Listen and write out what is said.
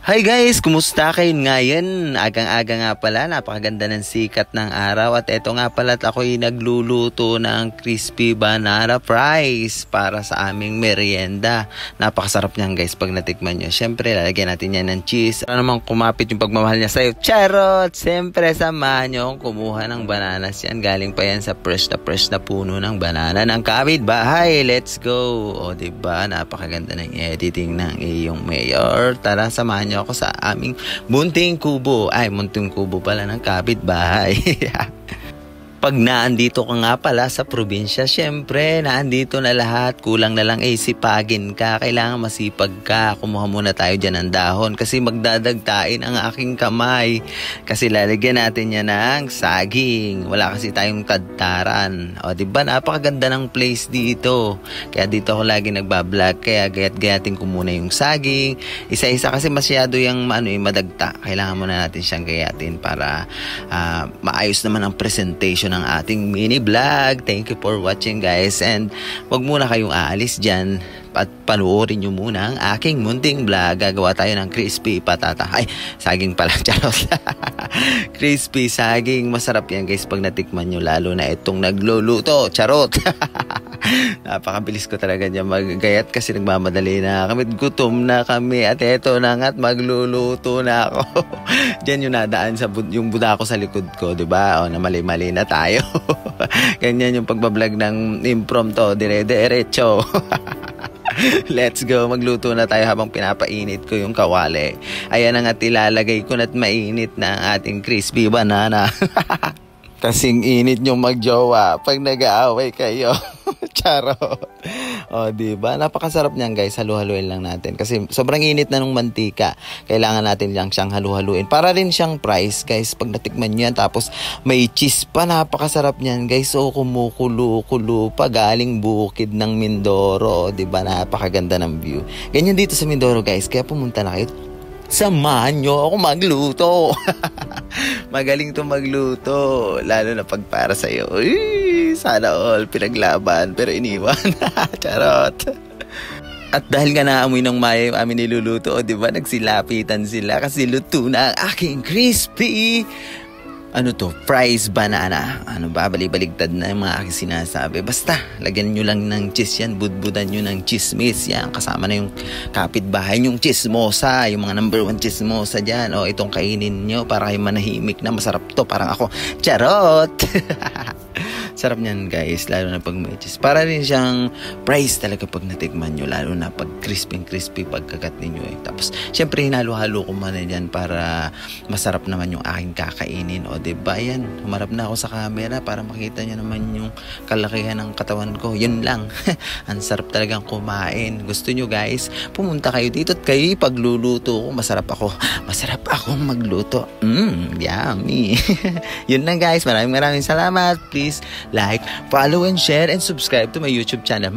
Hi guys! Kumusta kayo ngayon? Agang-aga nga pala, napakaganda ng sikat ng araw at eto nga pala at ako'y nagluluto ng crispy banana fries para sa aming merienda. Napakasarap niyan guys pag natikman nyo. Siyempre, lalagyan natin yan ng cheese. Para naman kumapit yung pagmamahal niya sa'yo. Charot! Siyempre, samahan nyo akong kumuha ng bananas yan. Galing pa yan sa fresh na puno ng banana ng kapitbahay. Let's go! O diba, napakaganda ng editing ng iyong mayor. Tara, samahan nyo ako sa aming munting kubo. Ay, munting kubo pala ng kapitbahay. Pag naandito ka nga pala sa probinsya, syempre, naandito na lahat. Kulang na lang sipagin ka. Kailangan masipag ka. Kumuha muna tayo dyan ng dahon kasi magdadagtain ang aking kamay. Kasi lalagyan natin yan ng saging. Wala kasi tayong tadtaran. O, diba? Napakaganda ng place dito. Kaya dito ako lagi nagbablog. Kaya gayat-gayatin ko muna yung saging. Isa-isa kasi masyado yung madagta. Kailangan muna natin siyang gayatin para maayos naman ang presentation ng ating mini vlog. Thank you for watching guys, and wag muna kayong aalis dyan at panoorin nyo muna ang aking munting vlog. Gagawa tayo ng crispy patata. Ay, saging pala, charot. Crispy saging, masarap yan guys pag natikman nyo, lalo na itong nagluluto, charot. Napakabilis ko talaga niya maggayat kasi nagmamadali na kami, gutom na kami at eto na nga't magluluto na ako. Diyan yung nadaan sa yung buda ko sa likod ko, diba? O, na mali-mali na tayo. Ganyan yung pagbablog ng impromptu, dire-diretso. Let's go, magluto na tayo habang pinapainit ko yung kawali. Ayan na nga, ilalagay ko na't mainit na ang ating crispy banana. Kasing init nyo magjowa pag nag-aaway kayo. Charot. O, diba? Napakasarap niyan guys. Halu-haluin lang natin. Kasi sobrang init na nung mantika. Kailangan natin lang siyang halu-haluin. Para rin siyang fries guys. Pag natikman nyo yan. Tapos may cheese pa. Napakasarap niyan guys. O, kumukulo-kulo pa. Galing bukid ng Mindoro. O, diba? Napakaganda ng view. Ganyan dito sa Mindoro guys. Kaya pumunta na kayo. Samahan nyo ako magluto. Magaling to magluto. Lalo na pag para sa'yo. Uy, sana all pinaglaban pero iniwan. Charot. At dahil nga naamoy ng maya yung amin niluluto, di ba? Nagsilapitan sila kasi luto na ang aking crispy fries banana. Balibaligtad na yung mga aking sinasabi. Basta, lagyan nyo lang ng cheese yan. Budbudan nyo ng chismis yan. Kasama na yung kapitbahay yung chismosa. Yung mga number 1 chismosa dyan. O, itong kainin nyo para kayo manahimik na. Masarap to. Parang ako. Charot! Sarap niyan guys, lalo na pag may cheese. Para rin siyang fries talaga pag natikman nyo, lalo na pag crispy pagkagat ninyo Tapos, syempre hinalo-halo ko man yan para masarap naman yung aking kakainin. O diba yan, humarap na ako sa camera para makita nyo naman yung kalakihan ng katawan ko. Yun lang. Ang sarap talagang kumain. Gusto nyo guys, pumunta kayo dito at kayo pagluluto ko. Masarap akong magluto. Yummy. Yun lang guys, maraming salamat. Please like, follow, and share, and subscribe to my YouTube channel.